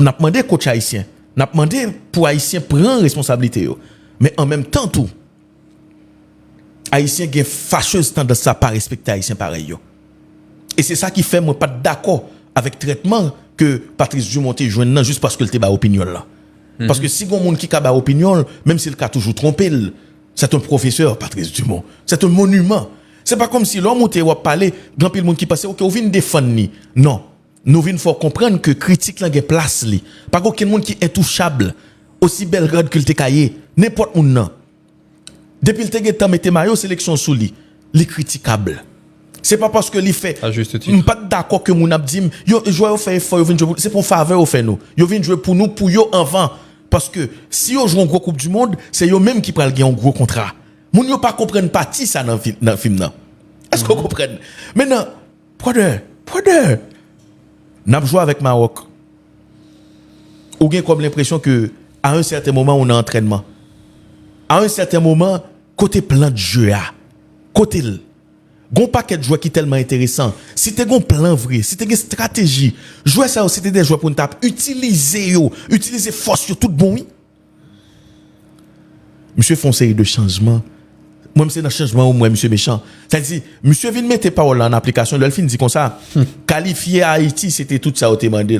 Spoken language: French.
n'a demandé coach haïtien, n'a demandé pour haïtien prendre responsabilité yo. Mais en même temps tout haïtien gen fâcheuse tendance à pas respecter haïtien pareil yo. Et c'est ça qui fait moi pas d'accord avec traitement que Patrice Dumont te joine juste parce que il te ba opinion là. Parce que si gon monde qui ka ba opinion, même s'il ka toujours trompé, c'est un professeur Patrice Dumont. C'est un monument. C'est pas comme si l'homme monte ou parler grand pile monde qui passe OK, on vient défendre ni. Non. Nous vinn faut comprendre que critique là gen place li. Pas aucun monde qui est intouchable aussi belle grade que te caillé, n'importe moun nan. Depuis le te temps mette maillot sélection sous li critiquable. C'est pas parce que li fait pas d'accord que moun ap dit yo joueur fait effort yo vinn jouer c'est pour faveur au fait nous. Yo vinn jouer pour nous pour yo avant parce que si yo joue en gros coupe du monde, c'est yo même qui pral gagner un gros contrat. Moun yo pas comprendre partie ça dans film nan. Est-ce qu'on comprend? Maintenant, brother, n'a joué avec Maroc. Ou bien comme l'impression que à un certain moment on a entraînement. À un certain moment côté plan de jeu côté gon paquet de joueurs qui tellement intéressant. Si t'es gon plan vrai, si t'es une stratégie, jouer ça aussi des joueurs pour nous taper, utiliser force yo tout bon oui. Monsieur font série de changements. Moi c'est dans changement ou moi monsieur méchant. C'est-à-dire monsieur vient mettre parole en application, le fin dit comme ça. Qualifier Haïti, c'était tout ça au demandé.